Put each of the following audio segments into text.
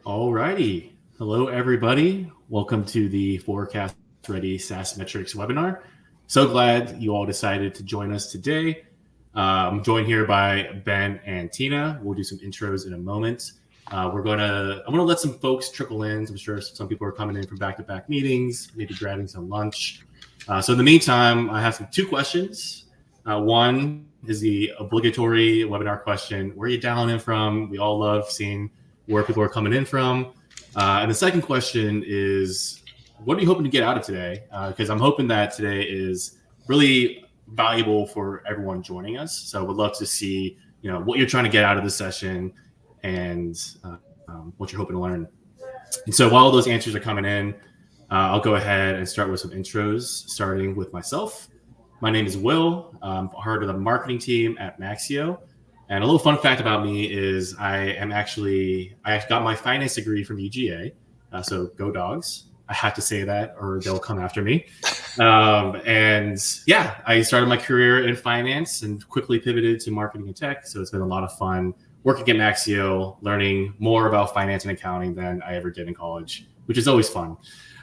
All righty. Hello, everybody. Welcome to the Forecast Ready SaaS Metrics webinar. So glad you all decided to join us today. I'm joined here by Ben and Tina. We'll do some intros in a moment. I'm going to let some folks trickle in. I'm sure some people are coming in from back-to-back meetings, maybe grabbing some lunch. So in the meantime, I have two questions. One is the obligatory webinar question. Where are you dialing in from? We all love seeing where people are coming in from. And the second question is, what are you hoping to get out of today? Because I'm hoping that today is really valuable for everyone joining us. So we'd love to see, what you're trying to get out of the session and what you're hoping to learn. And so while those answers are coming in, I'll go ahead and start with some intros, starting with myself. My name is Will. I'm part of the marketing team at Maxio. And a little fun fact about me is I got my finance degree from UGA. So go dogs. I have to say that or they'll come after me. I started my career in finance and quickly pivoted to marketing and tech. So it's been a lot of fun working at Maxio, learning more about finance and accounting than I ever did in college, which is always fun.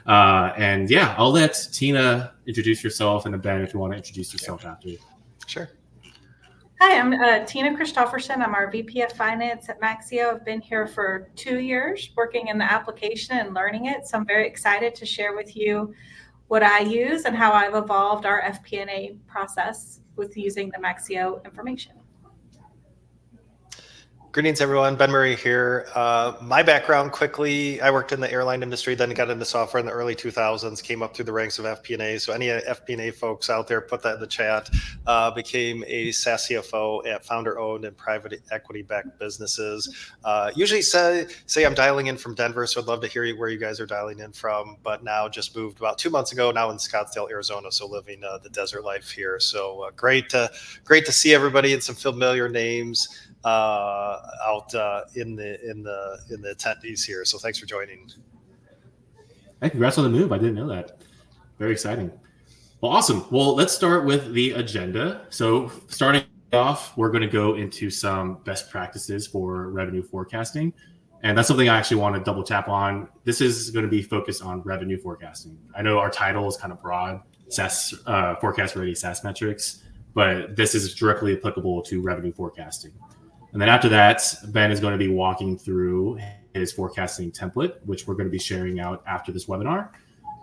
I'll let Tina introduce yourself, and then Ben, if you want to introduce yourself after. Sure. Hi, I'm Tina Christofferson. I'm our VP of Finance at Maxio. I've been here for 2 years working in the application and learning it. So I'm very excited to share with you what I use and how I've evolved our FP&A process with using the Maxio information. Greetings, everyone. Ben Murray here. My background quickly, I worked in the airline industry, then got into software in the early 2000s, came up through the ranks of FP&A. So any FP&A folks out there, put that in the chat. Became a SaaS CFO at founder-owned and private equity-backed businesses. Usually say I'm dialing in from Denver, so I'd love to hear where you guys are dialing in from. But now just moved about 2 months ago, now in Scottsdale, Arizona. So living the desert life here. So great to see everybody and some familiar names out in the attendees here. So thanks for joining. Hey, congrats on the move. I didn't know that. Very exciting. Well, awesome. Well, let's start with the agenda. So starting off, we're going to go into some best practices for revenue forecasting. And that's something I actually want to double tap on. This is going to be focused on revenue forecasting. I know our title is kind of broad, SaaS Forecast Ready SaaS Metrics, but this is directly applicable to revenue forecasting. And then after that, Ben is going to be walking through his forecasting template, which we're going to be sharing out after this webinar.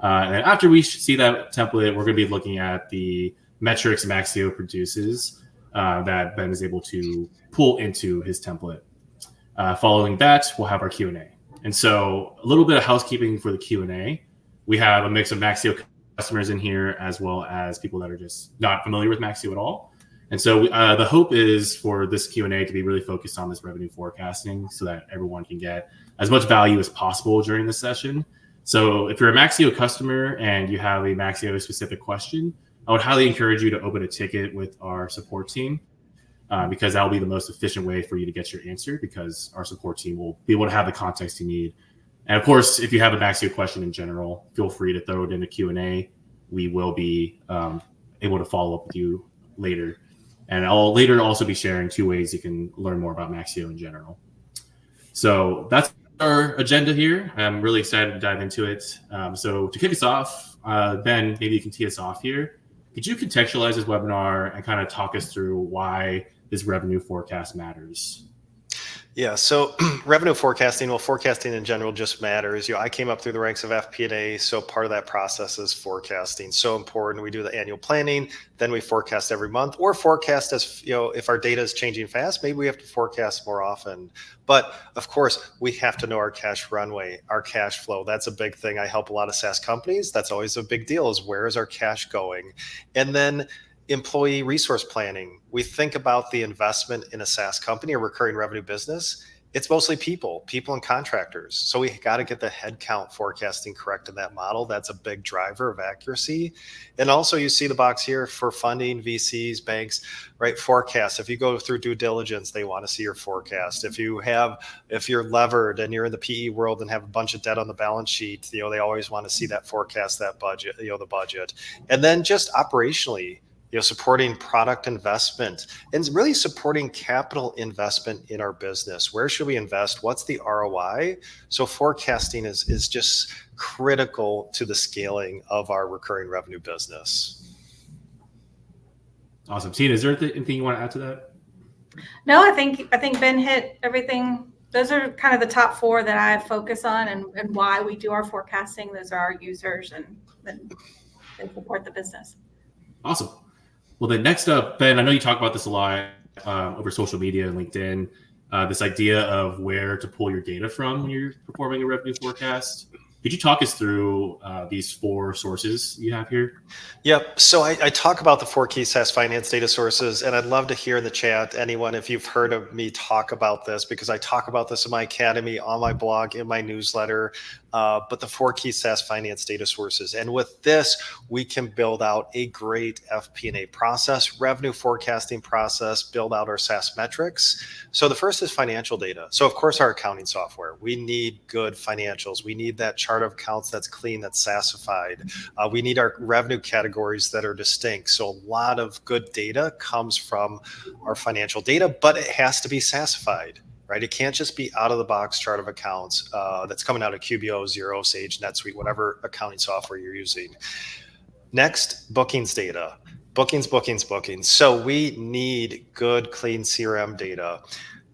And then after we see that template, we're going to be looking at the metrics Maxio produces that Ben is able to pull into his template. Following that, we'll have our Q&A. And so a little bit of housekeeping for the Q&A. We have a mix of Maxio customers in here, as well as people that are just not familiar with Maxio at all. And so the hope is for this Q&A to be really focused on this revenue forecasting so that everyone can get as much value as possible during this session. So if you're a Maxio customer and you have a Maxio specific question, I would highly encourage you to open a ticket with our support team because that will be the most efficient way for you to get your answer, because our support team will be able to have the context you need. And of course, if you have a Maxio question in general, feel free to throw it in the Q&A. We will be able to follow up with you later. And I'll later also be sharing 2 ways you can learn more about Maxio in general. So that's our agenda here. I'm really excited to dive into it. So to kick us off, Ben, maybe you can tee us off here. Could you contextualize this webinar and kind of talk us through why this revenue forecast matters? Yeah, so revenue forecasting, well, forecasting in general just matters. I came up through the ranks of FP&A, so part of that process is forecasting. So important. We do the annual planning, then we forecast every month, or forecast as, if our data is changing fast, maybe we have to forecast more often. But of course, we have to know our cash runway, our cash flow. That's a big thing. I help a lot of SaaS companies. That's always a big deal, is where is our cash going? And then employee resource planning. We think about the investment in a SaaS company or recurring revenue business. It's mostly people and contractors. So we got to get the headcount forecasting correct in that model. That's a big driver of accuracy. And also you see the box here for funding, VCs, banks, right? Forecast. If you go through due diligence, they want to see your forecast. If you're levered and you're in the PE world and have a bunch of debt on the balance sheet, they always want to see that forecast, that budget, the budget. And then just operationally, supporting product investment, and really supporting capital investment in our business. Where should we invest? What's the ROI? So forecasting is just critical to the scaling of our recurring revenue business. Awesome. Tina, is there anything you want to add to that? No, I think Ben hit everything. Those are kind of the top 4 that I focus on, and why we do our forecasting. Those are our users, and they support the business. Awesome. Well, then next up, Ben, I know you talk about this a lot over social media and LinkedIn, this idea of where to pull your data from when you're performing a revenue forecast. Could you talk us through these 4 sources you have here? Yep. So I talk about the 4 key SaaS finance data sources, and I'd love to hear in the chat, anyone, if you've heard of me talk about this, because I talk about this in my academy, on my blog, in my newsletter, but the 4 key SaaS finance data sources. And with this, we can build out a great FP&A process, revenue forecasting process, build out our SaaS metrics. So the first is financial data. So of course, our accounting software, we need good financials. We need that chart of accounts that's clean, that's SaaSified. We need our revenue categories that are distinct. So a lot of good data comes from our financial data, but it has to be SaaSified, right? It can't just be out of the box chart of accounts that's coming out of QBO, Xero, Sage, NetSuite, whatever accounting software you're using. Next, bookings data. Bookings. So we need good, clean CRM data,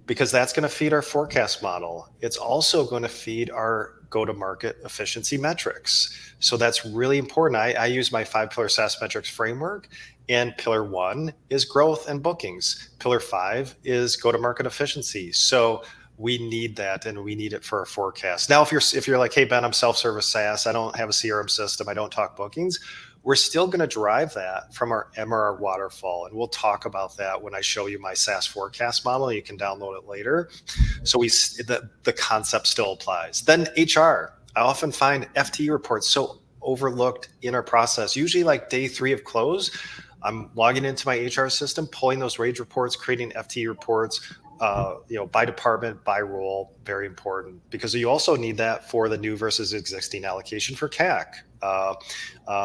because that's going to feed our forecast model. It's also going to feed our go-to-market efficiency metrics. So that's really important. I use my 5-pillar SaaS metrics framework, and pillar 1 is growth and bookings. Pillar 5 is go-to-market efficiency. So we need that, and we need it for our forecast. Now, if you're like, hey, Ben, I'm self-service SaaS, I don't have a CRM system, I don't talk bookings, we're still going to drive that from our MRR waterfall. And we'll talk about that when I show you my SaaS forecast model. You can download it later. So the concept still applies. Then HR. I often find FTE reports so overlooked in our process. Usually like day 3 of close, I'm logging into my HR system, pulling those wage reports, creating FTE reports, by department, by role, very important, because you also need that for the new versus existing allocation for CAC,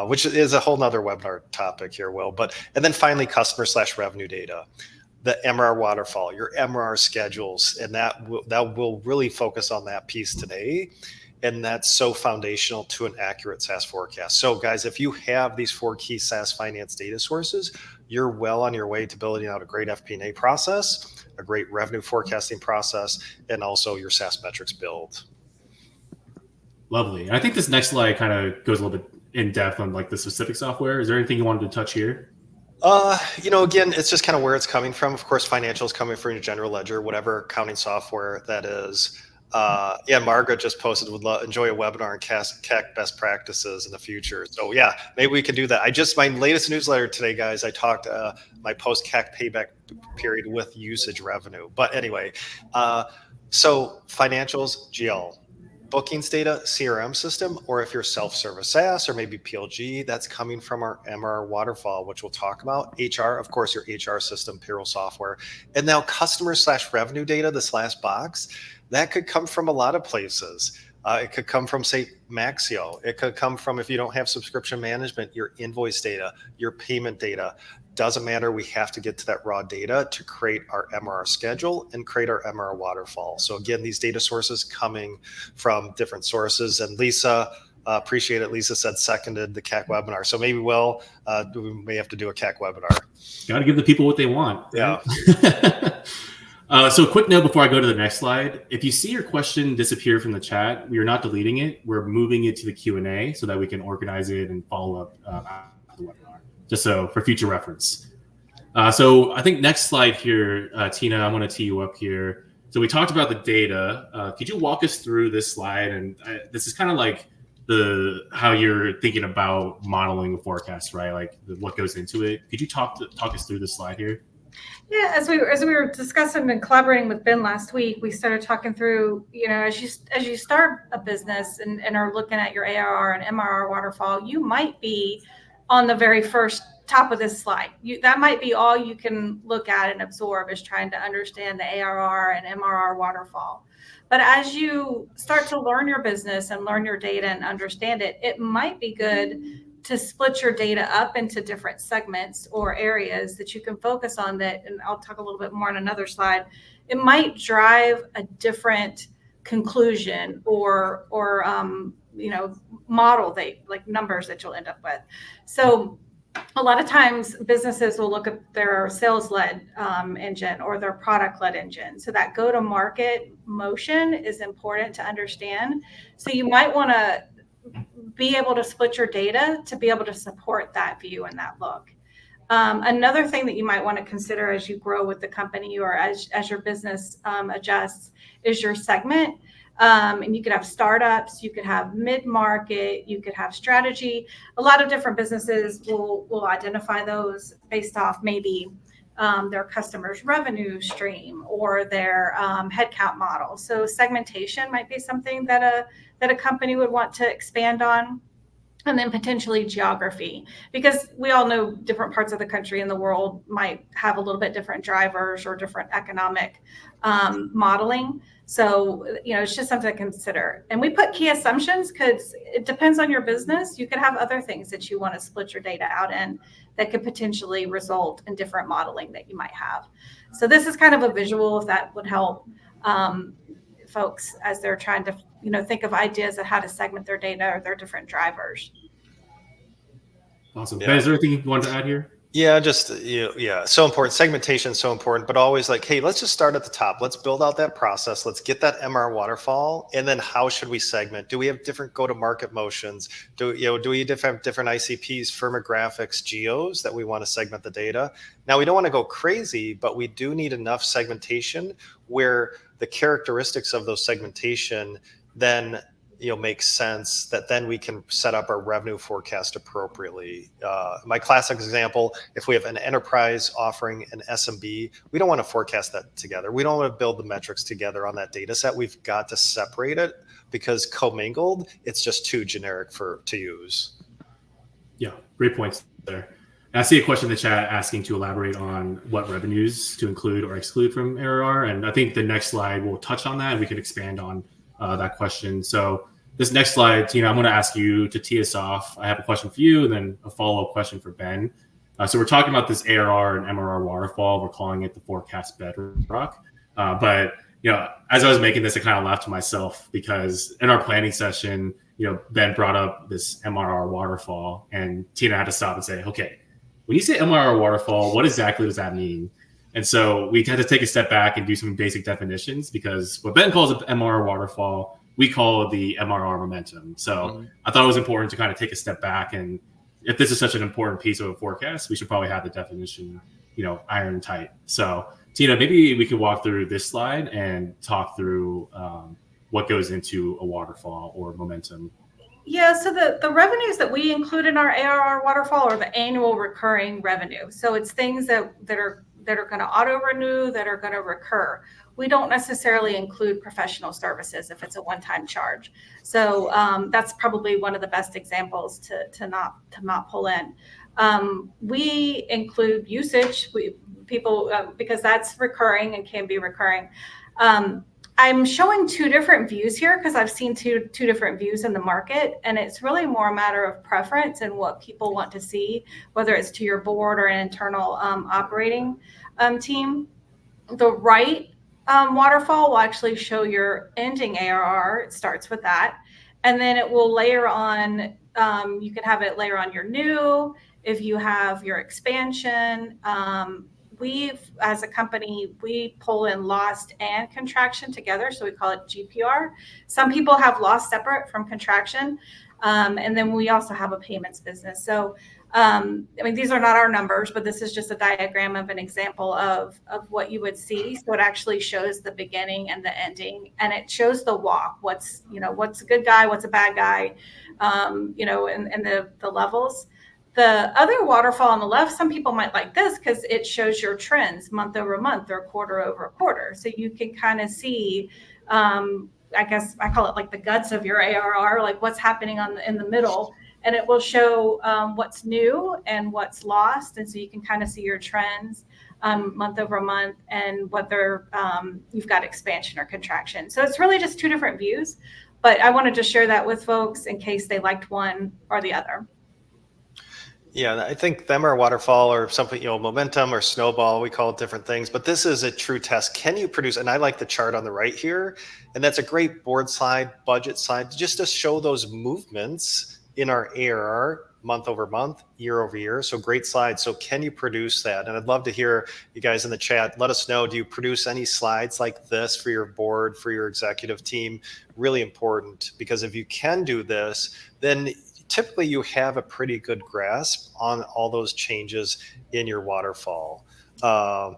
which is a whole nother webinar topic here, Will. And then finally, customer/revenue data, the MRR waterfall, your MRR schedules, and that will really focus on that piece today. And that's so foundational to an accurate SaaS forecast. So guys, if you have these 4 key SaaS finance data sources, you're well on your way to building out a great FP&A process, a great revenue forecasting process, and also your SaaS metrics build. Lovely. I think this next slide kind of goes a little bit in depth on like the specific software. Is there anything you wanted to touch here? Again, it's just kind of where it's coming from. Of course, financials coming from your general ledger, whatever accounting software that is. Margaret just posted, would enjoy a webinar on CAC best practices in the future. So yeah, maybe we can do that. My latest newsletter today, guys, I talked my post CAC payback period with usage revenue. But anyway, so financials, GL, bookings data, CRM system, or if you're self-service SaaS or maybe PLG, that's coming from our MRR waterfall, which we'll talk about. HR, of course, your HR system, payroll software. And now customer/revenue data, this last box, that could come from a lot of places. It could come from, say, Maxio. It could come from, if you don't have subscription management, your invoice data, your payment data. Doesn't matter. We have to get to that raw data to create our MRR schedule and create our MRR waterfall. So again, these data sources coming from different sources. And Lisa, appreciate it. Lisa said seconded the CAC webinar. So maybe we may have to do a CAC webinar. Got to give the people what they want. Yeah. So a quick note before I go to the next slide. If you see your question disappear from the chat, we are not deleting it. We're moving it to the Q&A so that we can organize it and follow up after the webinar, just so for future reference. So I think next slide here, Tina, I'm going to tee you up here. So we talked about the data. Could you walk us through this slide? And this is kind of like how you're thinking about modeling a forecast, right? Like what goes into it. Could you talk us through this slide here? Yeah, as we were discussing and collaborating with Ben last week, we started talking through, as you start a business and are looking at your ARR and MRR waterfall, you might be on the very first top of this slide. That might be all you can look at and absorb, is trying to understand the ARR and MRR waterfall. But as you start to learn your business and learn your data and understand it, it might be good to split your data up into different segments or areas that you can focus on that, and I'll talk a little bit more on another slide, it might drive a different conclusion or model like numbers that you'll end up with. So a lot of times businesses will look at their sales-led engine or their product-led engine. So that go-to-market motion is important to understand. So you might want to be able to split your data to be able to support that view and that look. Another thing that you might want to consider as you grow with the company or as your business adjusts is your segment. And you could have startups, you could have mid-market, you could have strategy. A lot of different businesses will identify those based off maybe their customers' revenue stream or their headcount model. So segmentation might be something that a company would want to expand on. And then potentially geography, because we all know different parts of the country and the world might have a little bit different drivers or different economic modeling. So, it's just something to consider. And we put key assumptions because it depends on your business. You could have other things that you want to split your data out in that could potentially result in different modeling that you might have. So this is kind of a visual, if that would help folks as they're trying to think of ideas of how to segment their data or their different drivers. Awesome. Ben, is there anything you want to add here? Yeah, so important. Segmentation is so important, but always like, hey, let's just start at the top. Let's build out that process. Let's get that MR waterfall. And then how should we segment? Do we have different go-to-market motions? Do we have different ICPs, firmographics, geos that we want to segment the data? Now, we don't want to go crazy, but we do need enough segmentation where the characteristics of those segmentation then makes sense that then we can set up our revenue forecast appropriately. My classic example, if we have an enterprise offering an SMB, we don't want to forecast that together. We don't want to build the metrics together on that data set. We've got to separate it because commingled, it's just too generic to use. Yeah, great points there. And I see a question in the chat asking to elaborate on what revenues to include or exclude from ARR. And I think the next slide will touch on that and we can expand on that question. So this next slide, Tina, I'm going to ask you to tee us off. I have a question for you and then a follow-up question for Ben. So we're talking about this ARR and MRR waterfall. We're calling it the forecast bedrock. But as I was making this, I kind of laughed to myself because in our planning session, Ben brought up this MRR waterfall and Tina had to stop and say, okay, when you say MRR waterfall, what exactly does that mean? And so we had to take a step back and do some basic definitions because what Ben calls an MRR waterfall, we call it the MRR momentum. So I thought it was important to kind of take a step back. And if this is such an important piece of a forecast, we should probably have the definition, iron tight. So Tina, maybe we could walk through this slide and talk through what goes into a waterfall or momentum. Yeah, so the revenues that we include in our ARR waterfall are the annual recurring revenue. So it's things that are going to auto renew, that are going to recur. We don't necessarily include professional services if it's a one-time charge. So that's probably one of the best examples to not pull in. We include usage, because that's recurring and can be recurring. I'm showing two different views here because I've seen two different views in the market, and it's really more a matter of preference and what people want to see, whether it's to your board or an internal operating team. The right waterfall will actually show your ending ARR. It starts with that, and then it will layer on. You can have it layer on your new. If you have your expansion. As a company, we pull in lost and contraction together. So we call it GPR. Some people have lost separate from contraction. And then we also have a payments business. So, these are not our numbers, but this is just a diagram of an example of what you would see. So it actually shows the beginning and the ending, and it shows the walk. What's a good guy, what's a bad guy, and the levels. The other waterfall on the left, some people might like this because it shows your trends month over month or quarter over quarter. So you can kind of see, I guess I call it like the guts of your ARR, like what's happening in the middle. And it will show what's new and what's lost. And so you can kind of see your trends month over month and whether you've got expansion or contraction. So it's really just two different views. But I wanted to share that with folks in case they liked one or the other. Yeah, I think them are waterfall or something, momentum or snowball, we call it different things, but this is a true test. Can you produce, and I like the chart on the right here, and that's a great board slide, budget slide, just to show those movements in our ARR month over month, year over year. So great slide. So can you produce that? And I'd love to hear you guys in the chat, let us know, do you produce any slides like this for your board, for your executive team? Really important, because if you can do this, then typically you have a pretty good grasp on all those changes in your waterfall. And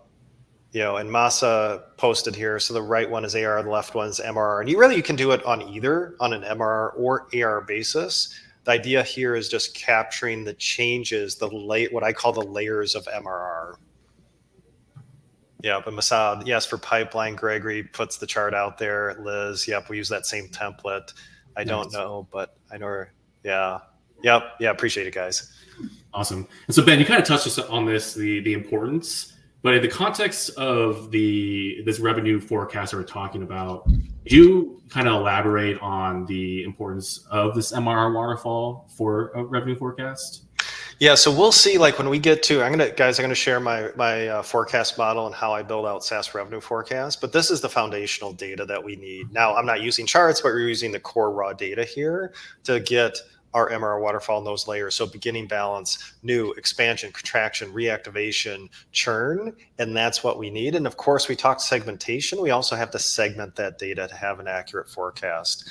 Masa posted here. So the right one is AR, the left one is MRR. And you can do it on either on an MRR or AR basis. The idea here is just capturing the changes, what I call the layers of MRR. Yeah, but Masad, yes, for pipeline, Gregory puts the chart out there. Liz, yep, we use that same template. I don't know, but I know. Yeah. Yep. Yeah. Appreciate it, guys. Awesome. And so Ben, you kind of touched on this, the importance, but in the context of this revenue forecast that we're talking about, could you kind of elaborate on the importance of this MRR waterfall for a revenue forecast? Yeah, so we'll see. Like when we get to, I'm gonna share my forecast model and how I build out SaaS revenue forecast. But this is the foundational data that we need. Now, I'm not using charts, but we're using the core raw data here to get our MRR waterfall in those layers. So beginning, balance, new, expansion, contraction, reactivation, churn, and that's what we need. And of course, we talk segmentation. We also have to segment that data to have an accurate forecast.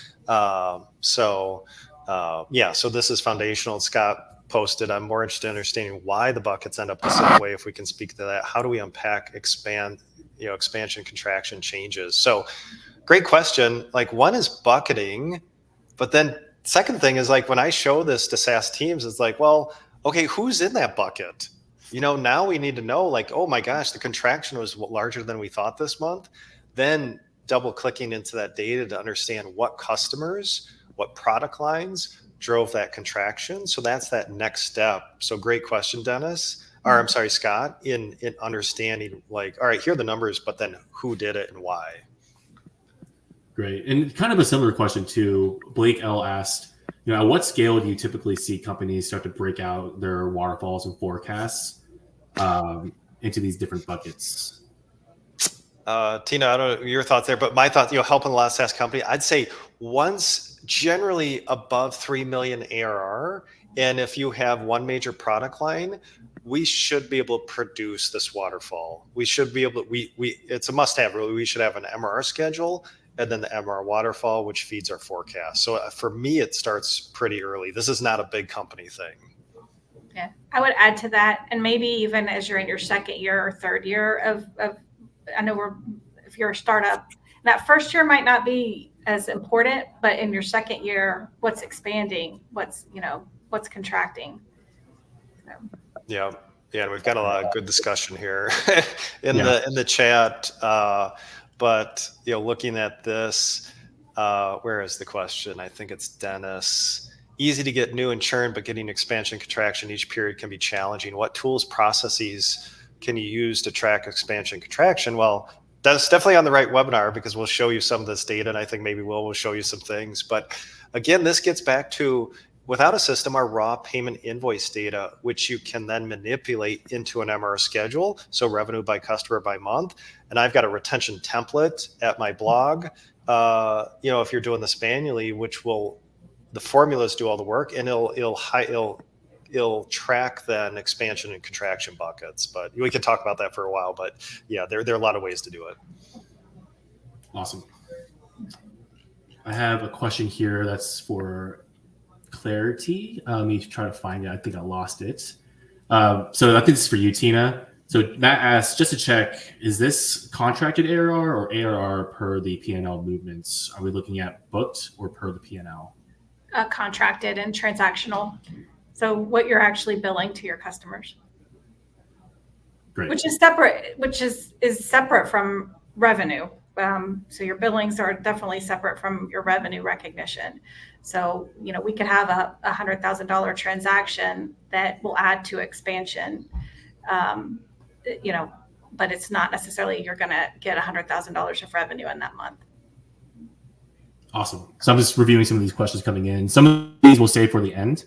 So this is foundational. Scott posted, I'm more interested in understanding why the buckets end up the same way. If we can speak to that, how do we unpack expansion, contraction changes? So great question. Like one is bucketing, but then second thing is like when I show this to SaaS teams, it's like, well, okay, who's in that bucket? Now we need to know like, oh my gosh, the contraction was larger than we thought this month. Then double clicking into that data to understand what customers, what product lines drove that contraction. So that's that next step. So great question, Dennis, or I'm sorry, Scott, in understanding like, all right, here are the numbers, but then who did it and why? Great. And kind of a similar question too. Blake L asked, at what scale do you typically see companies start to break out their waterfalls and forecasts into these different buckets? Tina, I don't know your thoughts there, but my thoughts, helping a lot of SaaS company, I'd say once generally above 3 million ARR, and if you have one major product line, we should be able to produce this waterfall. We should be able to, it's a must-have really. We should have an MRR schedule and then the MRR waterfall, which feeds our forecast. So for me, it starts pretty early. This is not a big company thing. Yeah, I would add to that, and maybe even as you're in your second year or third year of I know if you're a startup, that first year might not be as important, but in your second year, what's expanding, what's contracting. So. Yeah, and we've got a lot of good discussion here in the chat. But looking at this, where is the question? I think it's Dennis. Easy to get new and churn, but getting expansion contraction each period can be challenging. What tools, processes can you use to track expansion contraction? Well, that's definitely on the right webinar because we'll show you some of this data, and I think maybe we'll show you some things. But again, this gets back to without a system, our raw payment invoice data, which you can then manipulate into an MRR schedule, so revenue by customer by month. And I've got a retention template at my blog. If you're doing this manually, the formulas do all the work, and it'll track then expansion and contraction buckets. But we can talk about that for a while. But yeah, there are a lot of ways to do it. Awesome. I have a question here that's for clarity. Let me try to find it. I think I lost it. So I think this is for you, Tina. So Matt asks, just to check, is this contracted ARR or ARR per the P&L movements? Are we looking at booked or per the P&L? Contracted and transactional. So what you're actually billing to your customers. Great. Which is separate from revenue. So your billings are definitely separate from your revenue recognition. So, we could have a $100,000 transaction that will add to expansion, but it's not necessarily you're going to get $100,000 of revenue in that month. Awesome. So I'm just reviewing some of these questions coming in. Some of these we'll save for the end.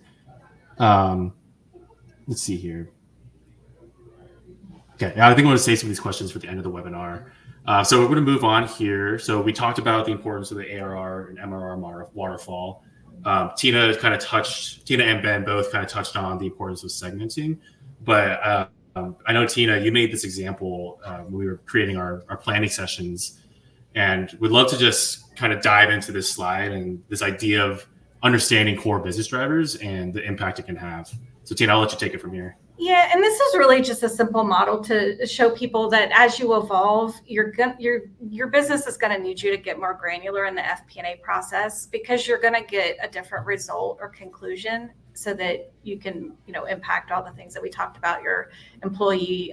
let's see here. Okay, I think I want to save some of these questions for the end of the webinar. So we're going to move on here. So we talked about the importance of the ARR and MRR waterfall. Tina and Ben both kind of touched on the importance of segmenting. But I know, Tina, you made this example when we were creating our planning sessions. And we'd love to just kind of dive into this slide and this idea of understanding core business drivers and the impact it can have. So Tina, I'll let you take it from here. Yeah, and this is really just a simple model to show people that as you evolve, your business is going to need you to get more granular in the FP&A process, because you're going to get a different result or conclusion, so that you can, impact all the things that we talked about, your employee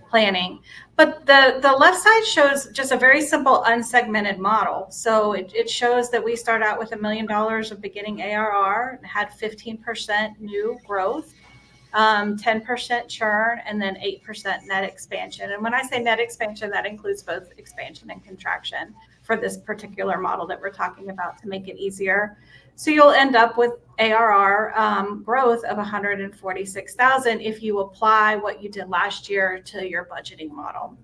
planning. But the left side shows just a very simple unsegmented model. So it shows that we start out with $1 million of beginning ARR and had 15% new growth, 10% churn, and then 8% net expansion. And when I say net expansion, that includes both expansion and contraction for this particular model that we're talking about to make it easier. So you'll end up with ARR growth of 146,000 if you apply what you did last year to your budgeting model.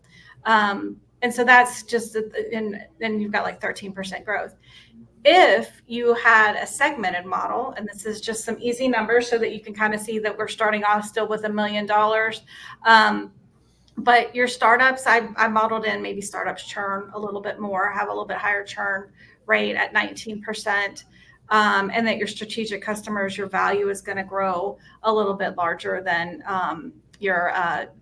And so that's just, and then you've got like 13% growth. If you had a segmented model, and this is just some easy numbers so that you can kind of see that we're starting off still with $1 million. But your startups, I modeled in maybe startups churn a little bit more, have a little bit higher churn rate at 19%. And that your strategic customers, your value is going to grow a little bit larger than your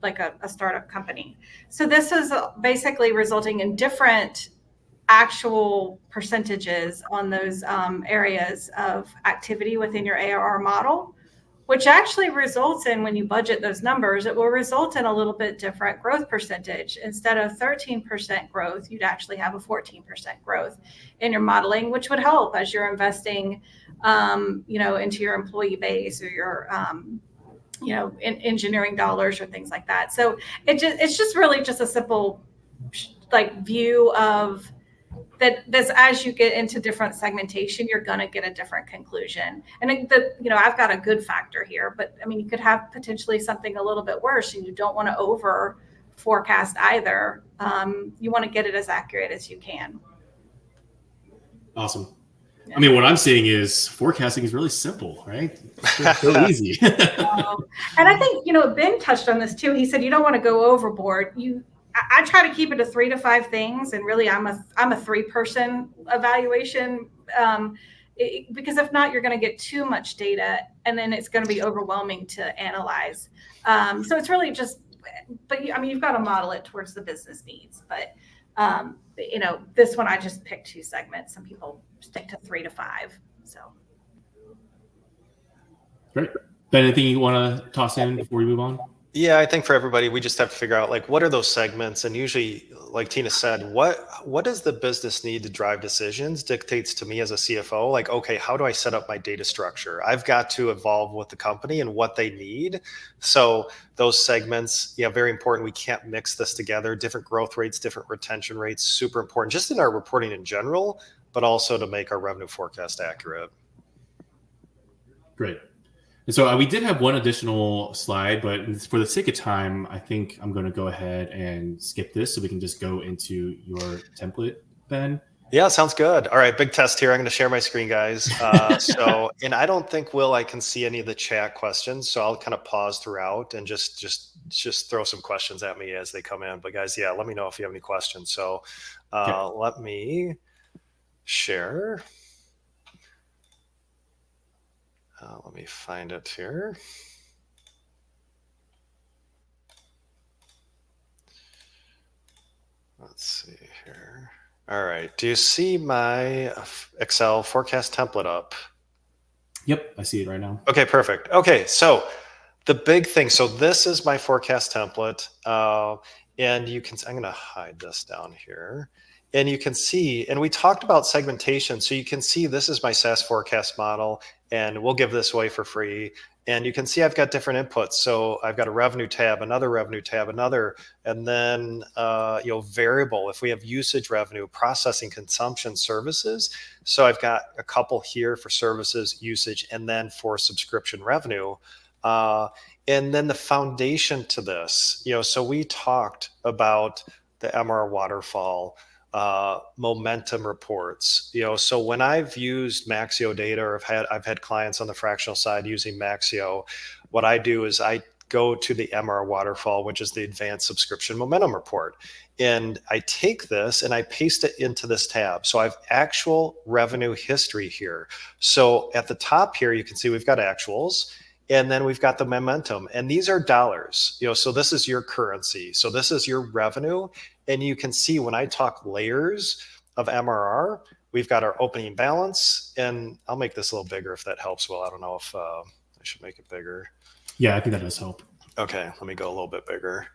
like a startup company. So this is basically resulting in different actual percentages on those areas of activity within your ARR model, which actually results in, when you budget those numbers, it will result in a little bit different growth percentage. Instead of 13% growth, you'd actually have a 14% growth in your modeling, which would help as you're investing, into your employee base or your, in engineering dollars or things like that. So it's just really just a simple view of that. This, as you get into different segmentation, you're going to get a different conclusion. And I've got a good factor here, but I mean, you could have potentially something a little bit worse, and you don't want to over forecast either. You want to get it as accurate as you can. Awesome. Yeah. I mean, what I'm seeing is forecasting is really simple, right? It's so easy. And I think, Ben touched on this too. He said, you don't want to go overboard. I try to keep it to 3 to 5 things, and really I'm a 3-person evaluation, because if not, you're going to get too much data, and then it's going to be overwhelming to analyze. So it's really just, but you've got to model it towards the business needs. But this one I just picked 2 segments. Some people stick to 3 to 5. So great. Ben, anything you want to toss in before we move on? Yeah, I think for everybody, we just have to figure out what are those segments, and usually, like Tina said, what does the business need to drive decisions dictates to me as a CFO. Okay, how do I set up my data structure? I've got to evolve with the company and what they need. So those segments, very important. We can't mix this together. Different growth rates, different retention rates, super important, just in our reporting in general, but also to make our revenue forecast accurate. Great. And so we did have one additional slide, but for the sake of time, I think I'm going to go ahead and skip this so we can just go into your template, Ben. Yeah, sounds good. All right, big test here. I'm going to share my screen, guys. And I don't think, I can see any of the chat questions, so I'll kind of pause throughout and just throw some questions at me as they come in. But guys, let me know if you have any questions. So Let me share. Let me find it here. Let's see here. All right. Do you see my Excel forecast template up? Yep, I see it right now. Okay, perfect. Okay, so the big thing. So this is my forecast template, and you can. I'm going to hide this down here. And you can see, and we talked about segmentation. So you can see this is my SaaS forecast model, and we'll give this away for free. And you can see I've got different inputs. So I've got a revenue tab, another revenue tab, another, and then variable. If we have usage revenue, processing, consumption, services. So I've got a couple here for services, usage, and then for subscription revenue. And And then the foundation to this, so we talked about the MRR waterfall, momentum reports, so when I've used Maxio data, or I've had clients on the fractional side using Maxio, what I do is I go to the MRR waterfall, which is the advanced subscription momentum report. And I take this and I paste it into this tab. So I have actual revenue history here. So at the top here, you can see we've got actuals, and then we've got the momentum, and these are dollars, so this is your currency. So this is your revenue. And you can see when I talk layers of MRR, we've got our opening balance, and I'll make this a little bigger if that helps. Well, I don't know if I should make it bigger. Yeah, I think that does help. Okay, let me go a little bit bigger.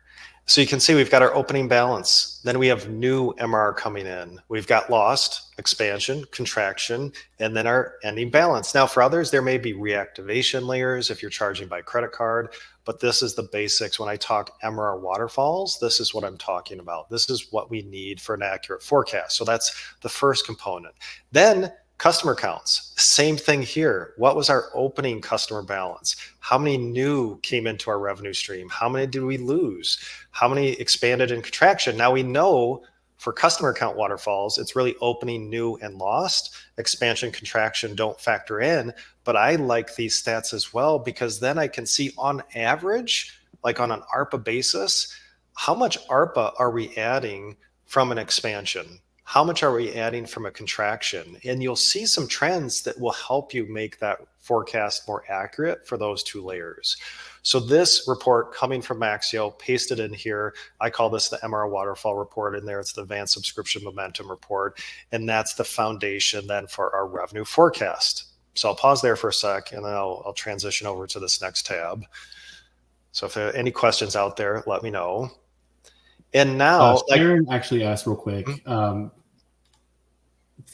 So you can see we've got our opening balance. Then we have new MRR coming in. We've got lost, expansion, contraction, and then our ending balance. Now for others, there may be reactivation layers if you're charging by credit card, but this is the basics. When I talk MRR waterfalls, this is what I'm talking about. This is what we need for an accurate forecast. So that's the first component. Then customer counts, same thing here. What was our opening customer balance? How many new came into our revenue stream? How many did we lose? How many expanded in contraction? Now we know for customer count waterfalls, it's really opening, new, and lost. Expansion, contraction don't factor in, but I like these stats as well because then I can see on average, like on an ARPA basis, how much ARPA are we adding from an expansion? How much are we adding from a contraction? And you'll see some trends that will help you make that forecast more accurate for those two layers. So this report coming from Maxio, pasted in here, I call this the MRR waterfall report. In there, it's the advanced subscription momentum report. And that's the foundation then for our revenue forecast. So I'll pause there for a sec, and then I'll transition over to this next tab. So if there are any questions out there, let me know. And now, Sharon actually asked real quick,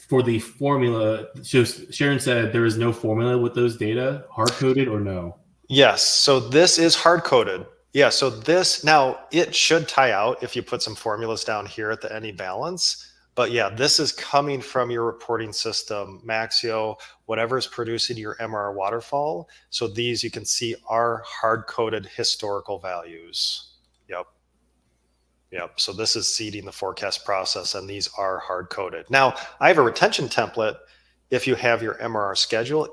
for the formula, so Sharon said there is no formula with those data, hard-coded or no? Yes. So this is hard-coded. Yeah. So this, now it should tie out if you put some formulas down here at the ending balance. But yeah, this is coming from your reporting system, Maxio, whatever is producing your MRR waterfall. So these you can see are hard-coded historical values. Yep. Yep. So this is seeding the forecast process, and these are hard coded. Now I have a retention template. If you have your MRR schedule,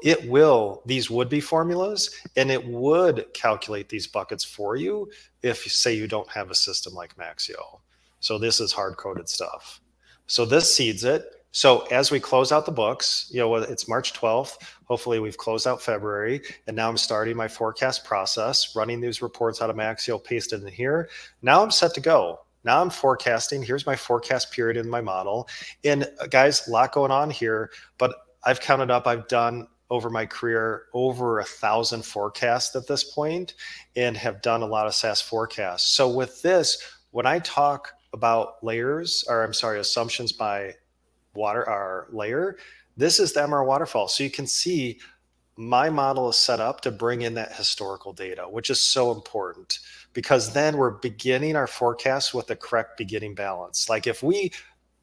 these would be formulas, and it would calculate these buckets for you if you say you don't have a system like Maxio. So this is hard coded stuff. So this seeds it. So as we close out the books, it's March 12th. Hopefully we've closed out February, and now I'm starting my forecast process, running these reports out of Maxio, pasted in here. Now I'm set to go. Now I'm forecasting. Here's my forecast period in my model. And guys, a lot going on here, but I've counted up, I've done over my career over 1,000 forecasts at this point, and have done a lot of SaaS forecasts. So with this, when I talk about assumptions by layer, this is the MRR waterfall. So you can see my model is set up to bring in that historical data, which is so important, because then we're beginning our forecast with the correct beginning balance. Like if we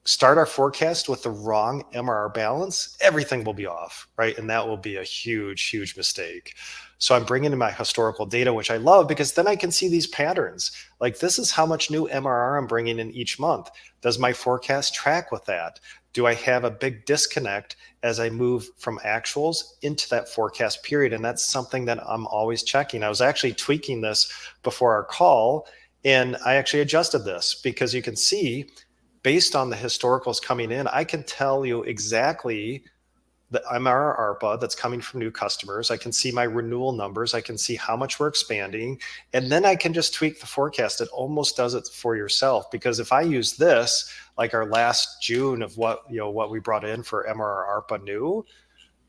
start our forecast with the wrong MRR balance, everything will be off, right? And that will be a huge, huge mistake. So I'm bringing in my historical data, which I love, because then I can see these patterns. Like this is how much new MRR I'm bringing in each month. Does my forecast track with that? Do I have a big disconnect as I move from actuals into that forecast period? And that's something that I'm always checking. I was actually tweaking this before our call, and I actually adjusted this because you can see based on the historicals coming in, I can tell you exactly the MRR ARPA that's coming from new customers. I can see my renewal numbers. I can see how much we're expanding. And then I can just tweak the forecast. It almost does it for yourself, because if I use this, like our last June of what we brought in for MRR ARPA new,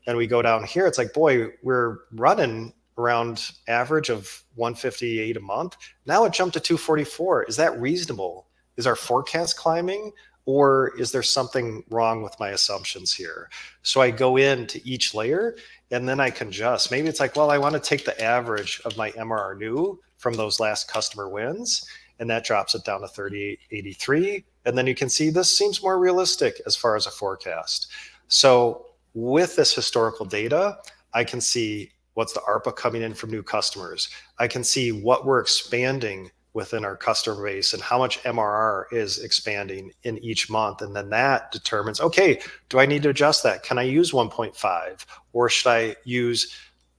and we go down here, it's like, boy, we're running around average of 158 a month. Now it jumped to 244. Is that reasonable? Is our forecast climbing? Or is there something wrong with my assumptions here? So I go into each layer, and then I can adjust. Maybe it's like, well, I want to take the average of my MRR new from those last customer wins, and that drops it down to 3883. And then you can see this seems more realistic as far as a forecast. So with this historical data, I can see what's the ARPA coming in from new customers. I can see what we're expanding within our customer base and how much MRR is expanding in each month. And then that determines, okay, do I need to adjust that? Can I use 1.5 or should I use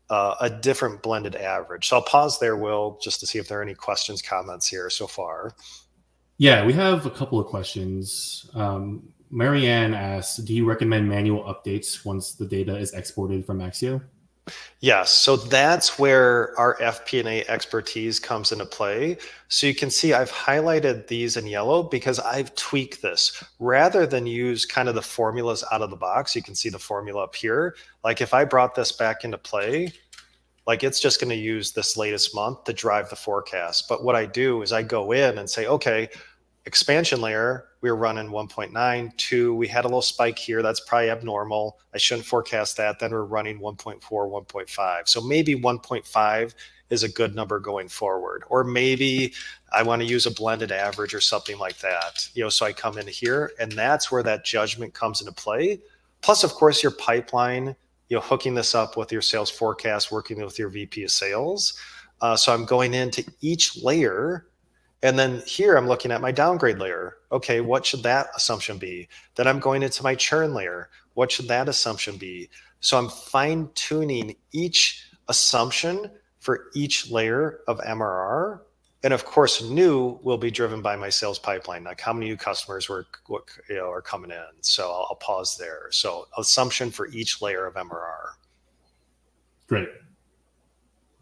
a different blended average? So I'll pause there, Will, just to see if there are any questions, comments here so far. Yeah, we have a couple of questions. Marianne asks, do you recommend manual updates once the data is exported from Maxio? Yes, so that's where our FP&A expertise comes into play. So you can see I've highlighted these in yellow because I've tweaked this. Rather than use kind of the formulas out of the box, you can see the formula up here. Like if I brought this back into play, like it's just going to use this latest month to drive the forecast. But what I do is I go in and say, okay, expansion layer, we were running 1.9, 2. We had a little spike here. That's probably abnormal. I shouldn't forecast that. Then we're running 1.4, 1.5. So maybe 1.5 is a good number going forward. Or maybe I want to use a blended average or something like that. So I come in here and that's where that judgment comes into play. Plus, of course, your pipeline, hooking this up with your sales forecast, working with your VP of sales. So I'm going into each layer. And then here I'm looking at my downgrade layer. Okay, what should that assumption be? Then I'm going into my churn layer. What should that assumption be? So I'm fine tuning each assumption for each layer of MRR. And of course, new will be driven by my sales pipeline, like how many new customers are coming in. So I'll pause there. So assumption for each layer of MRR. Great.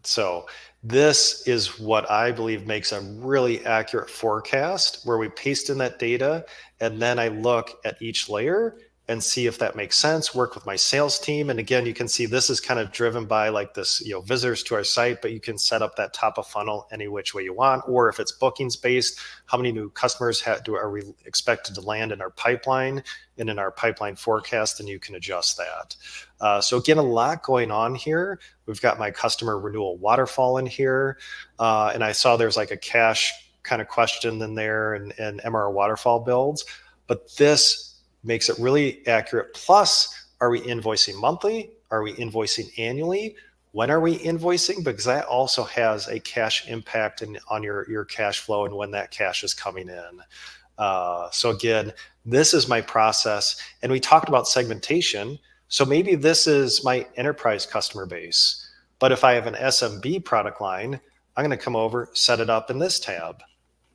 So this is what I believe makes a really accurate forecast where we paste in that data and then I look at each layer and see if that makes sense, work with my sales team. And again, you can see this is kind of driven by like this, visitors to our site, but you can set up that top of funnel any which way you want. Or if it's bookings based, how many new customers are we expected to land in our pipeline and in our pipeline forecast, and you can adjust that. So again, a lot going on here. We've got my customer renewal waterfall in here. And I saw there's like a cash kind of question in there and MRR waterfall builds, but this makes it really accurate. Plus, are we invoicing monthly? Are we invoicing annually? When are we invoicing? Because that also has a cash impact on your cash flow and when that cash is coming in. So again, this is my process. And we talked about segmentation. So maybe this is my enterprise customer base. But if I have an SMB product line, I'm going to come over, set it up in this tab,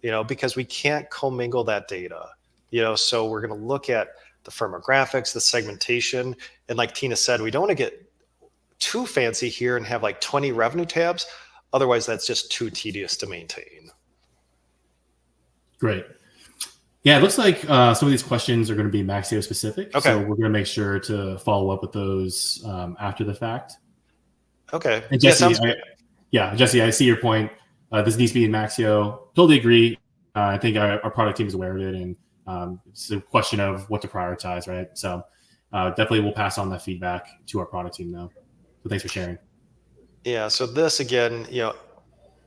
because we can't commingle that data. So we're going to look at the firmographics, the segmentation. And like Tina said, we don't want to get too fancy here and have like 20 revenue tabs. Otherwise, that's just too tedious to maintain. Great. Yeah, it looks like some of these questions are going to be Maxio specific. Okay. So we're going to make sure to follow up with those after the fact. Okay. And Jesse, Jesse, I see your point. This needs to be in Maxio. Totally agree. I think our product team is aware of it, and it's a question of what to prioritize, right? So definitely we'll pass on that feedback to our product team now. So thanks for sharing. Yeah. So this again,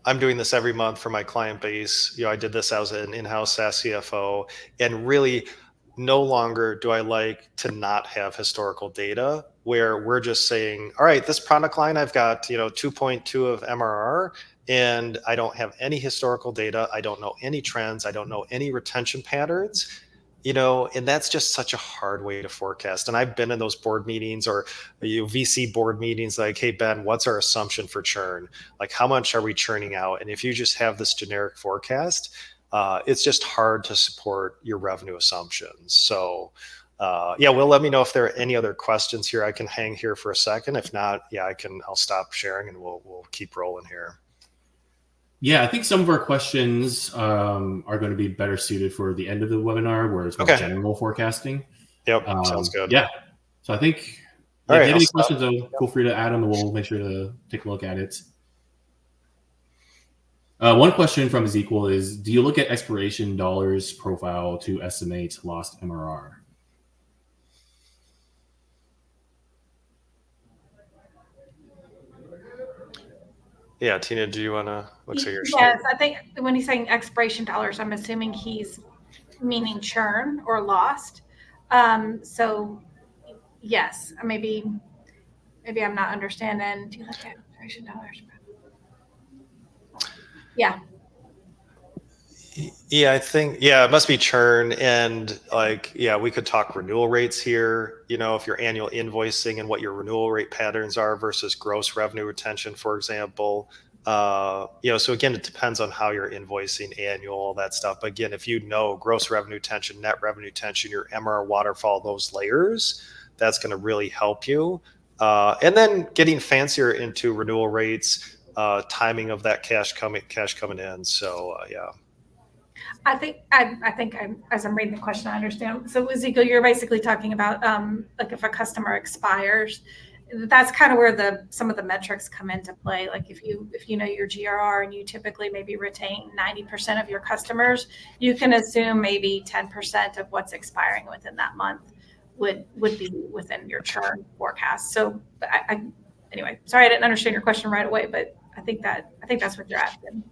I'm doing this every month for my client base. I did this as an in-house SaaS CFO, and really no longer do I like to not have historical data where we're just saying, all right, this product line, I've got, 2.2 of MRR. And I don't have any historical data. I don't know any trends. I don't know any retention patterns, and that's just such a hard way to forecast. And I've been in those board meetings or VC board meetings like, hey, Ben, what's our assumption for churn? Like, how much are we churning out? And if you just have this generic forecast, it's just hard to support your revenue assumptions. So Will, let me know if there are any other questions here. I can hang here for a second. If not, I'll stop sharing and we'll keep rolling here. Yeah, I think some of our questions are going to be better suited for the end of the webinar, where it's more general forecasting. Yep, sounds good. Yeah, so I think if you have any questions, feel free to add them, and we'll make sure to take a look at it. One question from Ezekiel is, do you look at expiration dollars profile to estimate lost MRR? Yeah, Tina, do you want to look at your Yes, I think when he's saying expiration dollars, I'm assuming he's meaning churn or lost. So yes, maybe I'm not understanding. Do you look at Yeah. Yeah, I think, it must be churn. And we could talk renewal rates here, if you're annual invoicing and what your renewal rate patterns are versus gross revenue retention, for example. So again, it depends on how you're invoicing annual, all that stuff. But again, if you know gross revenue retention, net revenue retention, your MR waterfall, those layers, that's going to really help you. And then getting fancier into renewal rates, timing of that cash coming in. So I think as I'm reading the question, I understand. So Ezekiel, you're basically talking about like if a customer expires, that's kind of where some of the metrics come into play. Like if you know your GRR and you typically maybe retain 90% of your customers, you can assume maybe 10% of what's expiring within that month would be within your churn forecast. So anyway, sorry I didn't understand your question right away, but I think that's what you're asking.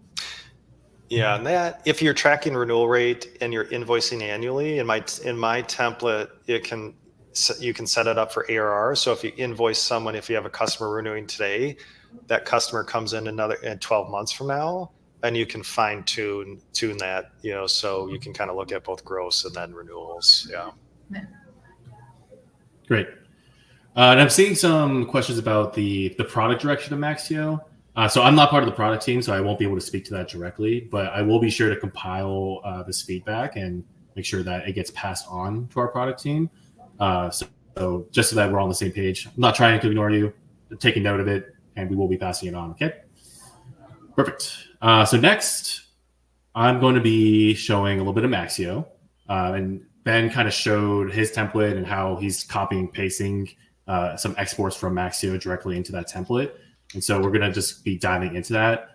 Yeah, and that if you're tracking renewal rate and you're invoicing annually, in my template, you can set it up for ARR. So if you invoice someone, if you have a customer renewing today, that customer comes in 12 months from now, and you can fine tune that, so you can kind of look at both gross and then renewals. Yeah. Great. And I'm seeing some questions about the product direction of Maxio. So I'm not part of the product team, so I won't be able to speak to that directly, but I will be sure to compile this feedback and make sure that it gets passed on to our product team. So just so that we're on the same page. I'm not trying to ignore you, I'm taking note of it, and we will be passing it on, okay? Perfect. So next, I'm going to be showing a little bit of Maxio. And Ben kind of showed his template and how he's copying and pasting some exports from Maxio directly into that template. And so we're going to just be diving into that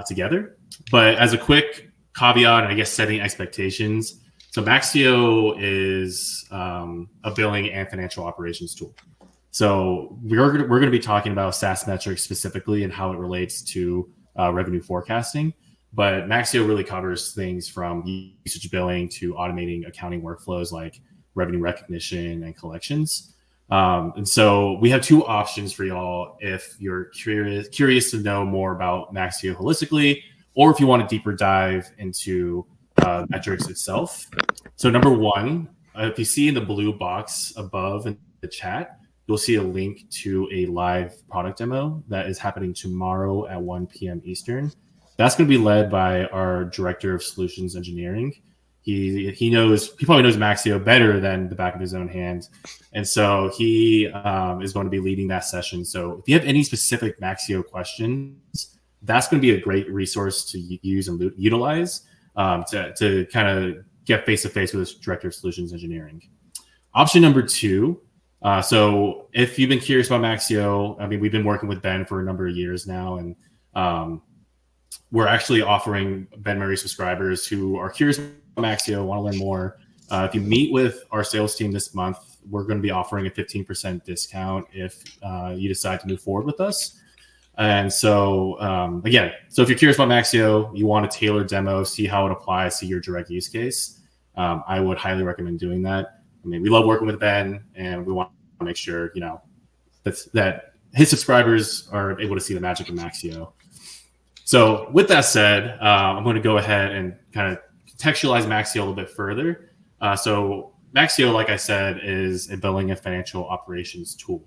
together. But as a quick caveat, and I guess setting expectations, so Maxio is a billing and financial operations tool. So we're going to be talking about SaaS metrics specifically and how it relates to revenue forecasting. But Maxio really covers things from usage billing to automating accounting workflows like revenue recognition and collections. And so we have two options for y'all if you're curious to know more about Maxio holistically, or if you want a deeper dive into metrics itself. So number one, if you see in the blue box above in the chat, you'll see a link to a live product demo that is happening tomorrow at 1 p.m. Eastern. That's going to be led by our Director of Solutions Engineering. He probably knows Maxio better than the back of his own hand. And so he is going to be leading that session. So if you have any specific Maxio questions, that's going to be a great resource to use and utilize to kind of get face-to-face with this Director of Solutions Engineering. Option number two, so if you've been curious about Maxio, I mean, we've been working with Ben for a number of years now, and we're actually offering Ben Murray subscribers who are curious about Maxio, want to learn more. If you meet with our sales team this month, we're going to be offering a 15% discount if you decide to move forward with us. And so, again, so if you're curious about Maxio, you want a tailored demo, see how it applies to your direct use case, I would highly recommend doing that. I mean, we love working with Ben, and we want to make sure, that his subscribers are able to see the magic of Maxio. So with that said, I'm going to go ahead and kind of contextualize Maxio a little bit further. So Maxio, like I said, is a billing and financial operations tool.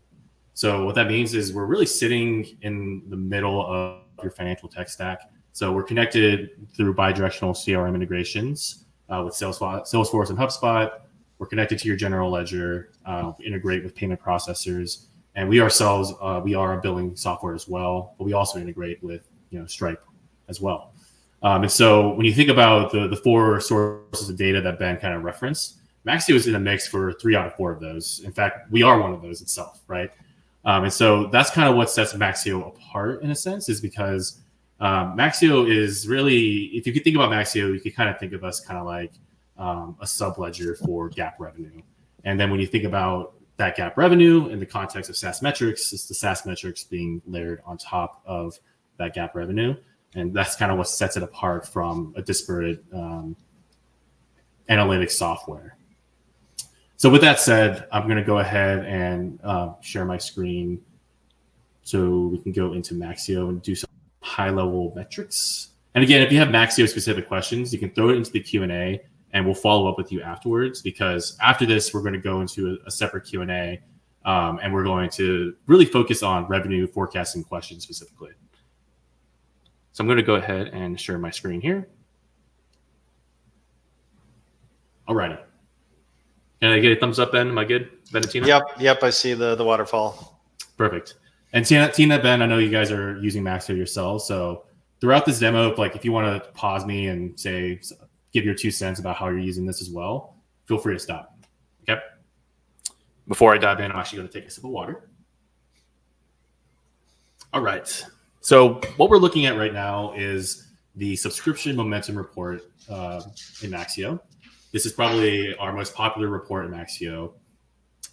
So what that means is we're really sitting in the middle of your financial tech stack. So we're connected through bidirectional CRM integrations with Salesforce and HubSpot. We're connected to your general ledger, integrate with payment processors. And we ourselves, we are a billing software as well, but we also integrate with Stripe as well. And so when you think about the four sources of data that Ben kind of referenced, Maxio is in the mix for 3 out of 4 of those. In fact, we are one of those itself, right? And so that's kind of what sets Maxio apart in a sense, is because Maxio is really, if you could think about Maxio, you could kind of think of us kind of like a sub-ledger for GAAP revenue. And then when you think about that GAAP revenue in the context of SaaS metrics, it's the SaaS metrics being layered on top of that GAAP revenue. And that's kind of what sets it apart from a disparate analytics software. So with that said, I'm going to go ahead and share my screen So we can go into Maxio and do some high-level metrics. And again, if you have Maxio-specific questions, you can throw it into the Q&A, and we'll follow up with you afterwards, because after this, we're going to go into a separate Q&A, and we're going to really focus on revenue forecasting questions specifically. So I'm going to go ahead and share my screen here. Alrighty. Can I get a thumbs up, Ben? Am I good? Ben and Tina? Yep. I see the waterfall. Perfect. And Tina, Ben, I know you guys are using Maxio yourselves. So throughout this demo, if you want to pause me and say, give your 2 cents about how you're using this as well, feel free to stop. Okay. Before I dive in, I'm actually going to take a sip of water. All right. So what we're looking at right now is the subscription momentum report in Maxio. This is probably our most popular report in Maxio.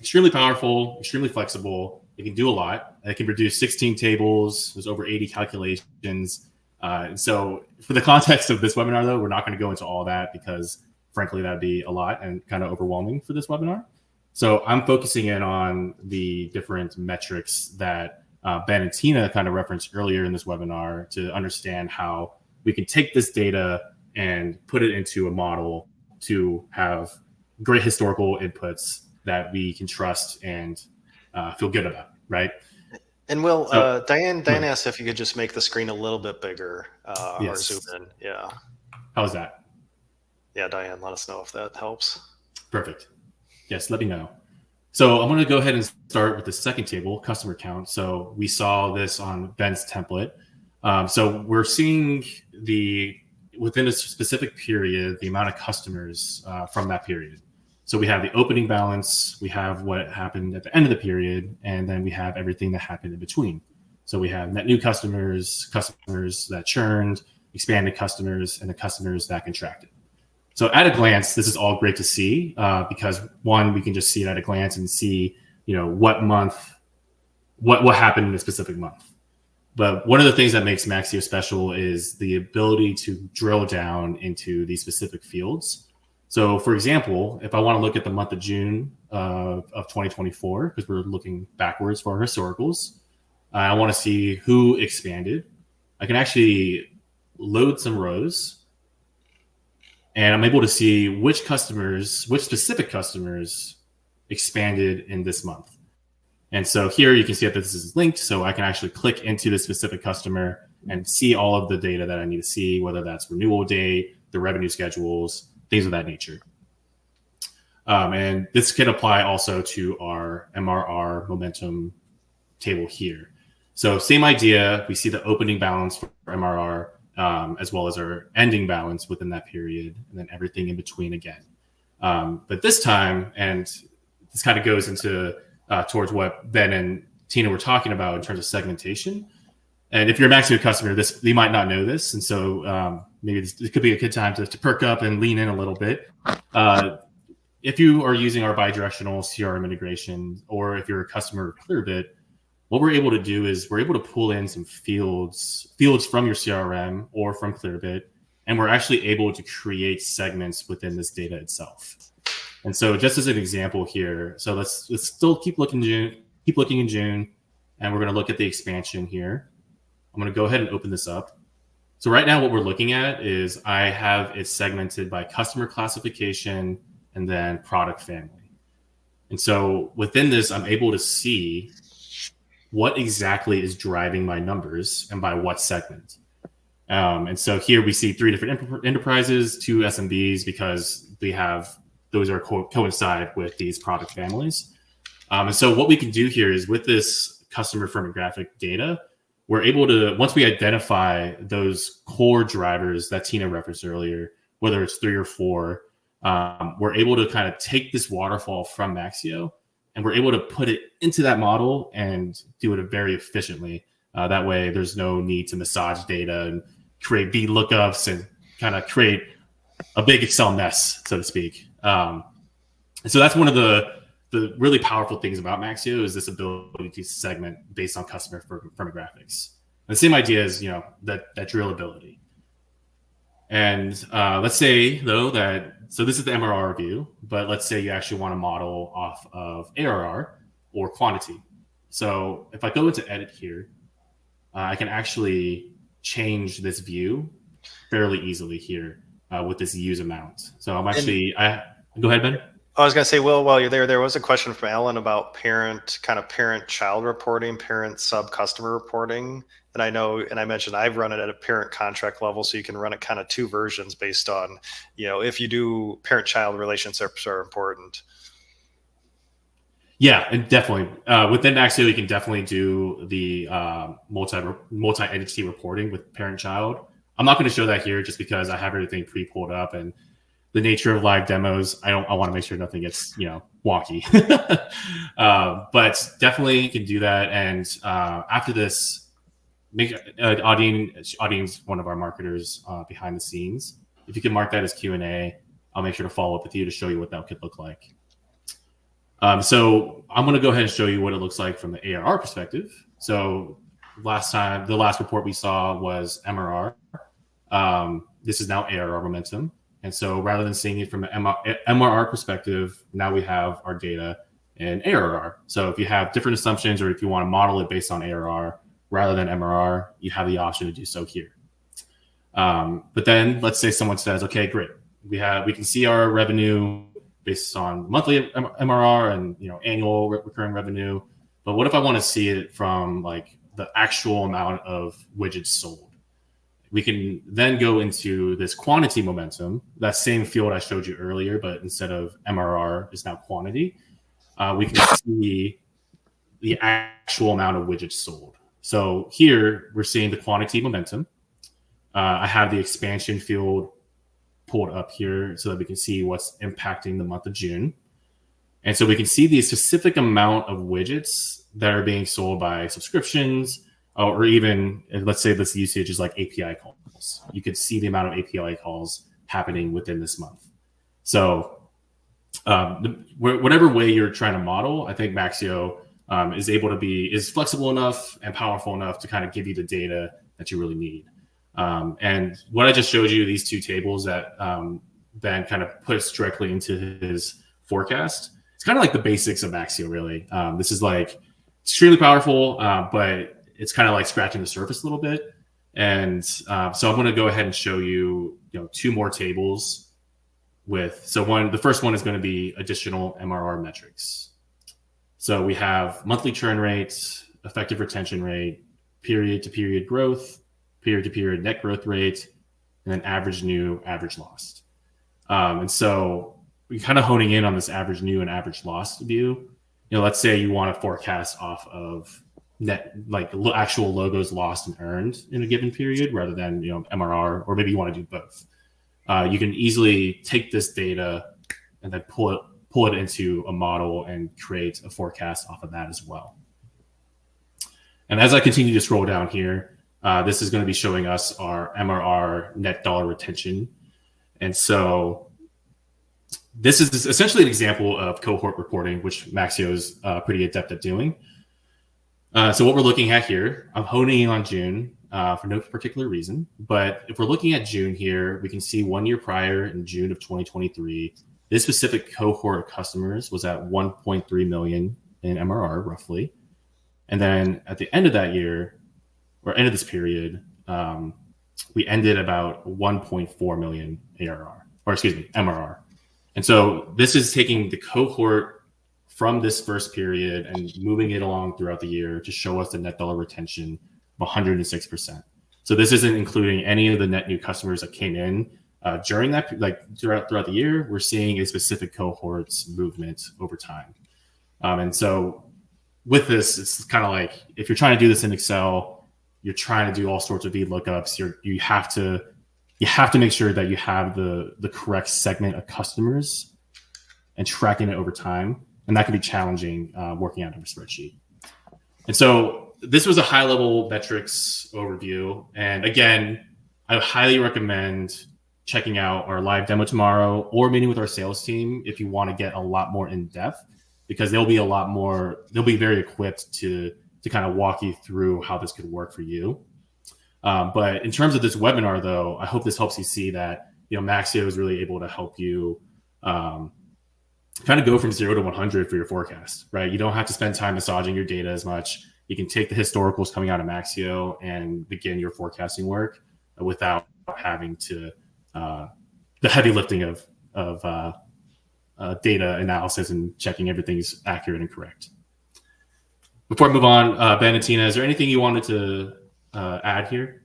Extremely powerful, extremely flexible. It can do a lot. It can produce 16 tables. There's over 80 calculations. So for the context of this webinar, though, we're not going to go into all that because, frankly, that'd be a lot and kind of overwhelming for this webinar. So I'm focusing in on the different metrics that Ben and Tina kind of referenced earlier in this webinar to understand how we can take this data and put it into a model to have great historical inputs that we can trust and feel good about, right? And Will, Diane asked if you could just make the screen a little bit bigger or zoom in. Yeah. How's that? Yeah, Diane, let us know if that helps. Perfect. Yes, let me know. So I'm going to go ahead and start with the second table, customer count. So we saw this on Ben's template. So we're seeing within a specific period, the amount of customers from that period. So we have the opening balance, we have what happened at the end of the period, and then we have everything that happened in between. So we have net new customers, customers that churned, expanded customers, and the customers that contracted. So at a glance, this is all great to see because one, we can just see it at a glance and see, what happened in a specific month. But one of the things that makes Maxio special is the ability to drill down into these specific fields. So for example, if I want to look at the month of June of 2024, because we're looking backwards for our historicals, I want to see who expanded. I can actually load some rows, and I'm able to see which specific customers expanded in this month. And so here you can see that this is linked, so I can actually click into the specific customer and see all of the data that I need to see, whether that's renewal date, the revenue schedules, things of that nature. And this can apply also to our MRR momentum table here. So same idea, we see the opening balance for MRR as well as our ending balance within that period, and then everything in between again. But this time, and this kind of goes into towards what Ben and Tina were talking about in terms of segmentation. And if you're a Maxio customer, you might not know this, and so maybe this could be a good time to perk up and lean in a little bit. If you are using our bidirectional CRM integration, or if you're a customer of Clearbit, what we're able to do is we're able to pull in some fields from your CRM or from Clearbit, and we're actually able to create segments within this data itself. And so, just as an example here, so let's still keep looking in June, and we're going to look at the expansion here. I'm going to go ahead and open this up. So right now what we're looking at is I have it segmented by customer classification and then product family. And so within this, I'm able to see what exactly is driving my numbers and by what segment. And so here we see 3 different enterprises, 2 SMBs, because those are coincide with these product families. And so what we can do here is with this customer firmographic data, we're able to, once we identify those core drivers that Tina referenced earlier, whether it's 3 or 4, we're able to kind of take this waterfall from Maxio, and we're able to put it into that model and do it very efficiently. That way, there's no need to massage data and create VLOOKUPs and kind of create a big Excel mess, so to speak. And so that's one of the really powerful things about Maxio is this ability to segment based on customer firmographics. And the same idea is, that drillability. And let's say though so this is the MRR view, but let's say you actually want to model off of ARR or quantity. So if I go into edit here, I can actually change this view fairly easily here with this use amount. So I'm actually, go ahead, Ben. I was going to say, Will, while you're there was a question from Alan about parent-child reporting, parent sub-customer reporting. And I know, and I mentioned I've run it at a parent contract level, so you can run it kind of two versions based on, if you do parent-child relationships are important. Yeah, and definitely. Within Maxio, you can definitely do the multi-entity reporting with parent-child. I'm not going to show that here just because I have everything pre-pulled up, and the nature of live demos, I want to make sure nothing gets wonky. But definitely you can do that. And after this, make audience one of our marketers behind the scenes. If you can mark that as Q&A, I'll make sure to follow up with you to show you what that could look like. So I'm going to go ahead and show you what it looks like from the ARR perspective. So the last report we saw was MRR. This is now ARR momentum. And so rather than seeing it from an MRR perspective, now we have our data in ARR. So if you have different assumptions or if you want to model it based on ARR rather than MRR, you have the option to do so here. But then let's say someone says, okay, great. We can see our revenue based on monthly MRR and annual recurring revenue. But what if I want to see it from like the actual amount of widgets sold? We can then go into this quantity momentum, that same field I showed you earlier, but instead of MRR is now quantity. We can see the actual amount of widgets sold. So here we're seeing the quantity momentum. I have the expansion field pulled up here so that we can see what's impacting the month of June. And so we can see the specific amount of widgets that are being sold by subscriptions, or even, let's say this usage is like API calls. You could see the amount of API calls happening within this month. So whatever way you're trying to model, I think Maxio is flexible enough and powerful enough to kind of give you the data that you really need. And what I just showed you, these two tables that Ben kind of puts directly into his forecast, it's kind of like the basics of Maxio, really. This is like extremely powerful, but it's kind of like scratching the surface a little bit. And so I'm going to go ahead and show you, two more tables the first one is going to be additional MRR metrics. So we have monthly churn rates, effective retention rate, period to period growth, period to period net growth rate, and then average new, average lost. And so we're kind of honing in on this average new and average lost view. Let's say you want to forecast off of net, like actual logos lost and earned in a given period rather than MRR, or maybe you want to do both. You can easily take this data and then pull it into a model and create a forecast off of that as well. And as I continue to scroll down here, this is going to be showing us our MRR net dollar retention. And so this is essentially an example of cohort reporting, which Maxio is pretty adept at doing. So what we're looking at here, I'm honing in on June for no particular reason. But if we're looking at June here, we can see 1 year prior in June of 2023, this specific cohort of customers was at 1.3 million in MRR roughly. And then at the end of that year, or end of this period, we ended about 1.4 million MRR. And so this is taking the cohort from this first period and moving it along throughout the year to show us the net dollar retention of 106%. So this isn't including any of the net new customers that came in during that, like throughout the year. We're seeing a specific cohort's movement over time. And so with this, it's kind of like if you're trying to do this in Excel, you're trying to do all sorts of VLOOKUPs. You have to make sure that you have the correct segment of customers and tracking it over time. And that can be challenging working out of a spreadsheet. And so this was a high-level metrics overview. And again, I highly recommend checking out our live demo tomorrow or meeting with our sales team if you want to get a lot more in depth, because they'll be very equipped to kind of walk you through how this could work for you. But in terms of this webinar, though, I hope this helps you see that Maxio is really able to help you kind of go from 0 to 100 for your forecast, right? You don't have to spend time massaging your data as much. You can take the historicals coming out of Maxio and begin your forecasting work without having to the heavy lifting of data analysis and checking everything's accurate and correct. Before I move on, Ben and Tina, is there anything you wanted to add here?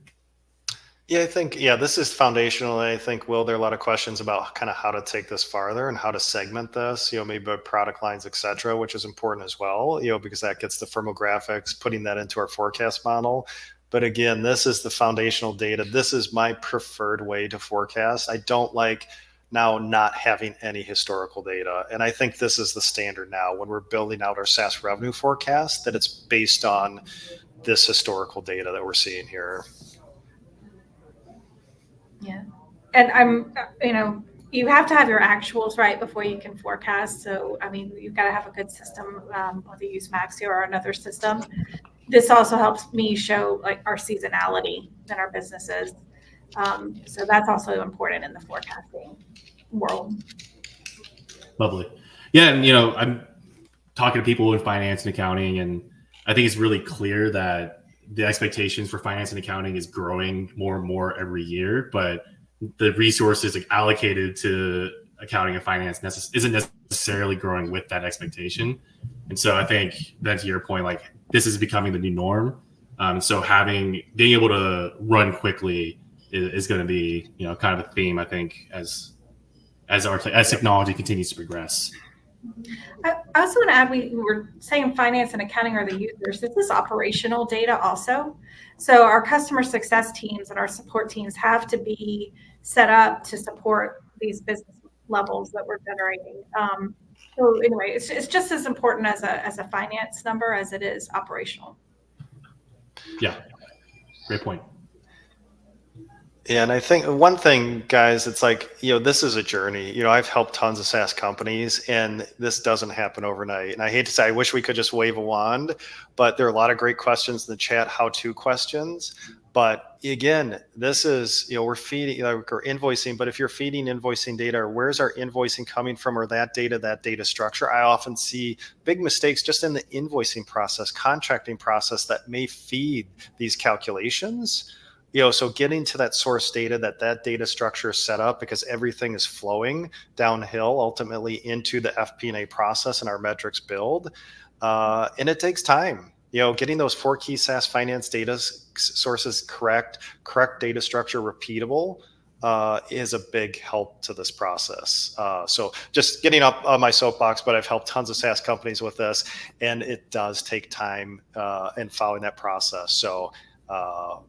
Yeah, I think, this is foundational. I think, Will, there are a lot of questions about kind of how to take this farther and how to segment this, maybe by product lines, et cetera, which is important as well, because that gets the firmographics, putting that into our forecast model. But again, this is the foundational data. This is my preferred way to forecast. I don't like now not having any historical data. And I think this is the standard now when we're building out our SaaS revenue forecast, that it's based on this historical data that we're seeing here. Yeah. And you have to have your actuals right before you can forecast. So, you've got to have a good system, whether you use Maxio or another system. This also helps me show like our seasonality in our businesses. So that's also important in the forecasting world. Lovely. Yeah. And, I'm talking to people in finance and accounting, and I think it's really clear that the expectations for finance and accounting is growing more and more every year, but the resources allocated to accounting and finance isn't necessarily growing with that expectation. And so I think that, to your point, like, this is becoming the new norm. So being able to run quickly is going to be, kind of a theme, I think, as technology continues to progress. I also want to add, we were saying finance and accounting are the users. This is operational data also. So our customer success teams and our support teams have to be set up to support these business levels that we're generating. So anyway, it's just as important as a finance number as it is operational. Yeah, great point. Yeah, and I think one thing, guys, it's like, this is a journey. I've helped tons of SaaS companies, and this doesn't happen overnight. And I hate to say, I wish we could just wave a wand, but there are a lot of great questions in the chat, how-to questions. But again, this is, we're feeding, we're invoicing, but if you're feeding invoicing data, or where's our invoicing coming from, or that data structure, I often see big mistakes just in the invoicing process, contracting process that may feed these calculations. So getting to that source data, that data structure is set up, because everything is flowing downhill ultimately into the FP&A process and our metrics build. And it takes time. Getting those 4 key SaaS finance data sources correct data structure, repeatable, is a big help to this process. So just getting up on my soapbox, but I've helped tons of SaaS companies with this, and it does take time in following that process. So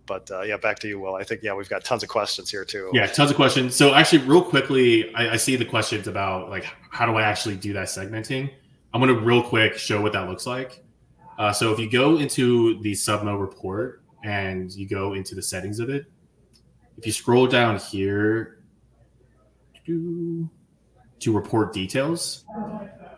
back to you, Will. I think, we've got tons of questions here too. Yeah, tons of questions. So actually, real quickly, I see the questions about, like, how do I actually do that segmenting? I'm going to real quick show what that looks like. So if you go into the Submo report and you go into the settings of it, if you scroll down here to report details,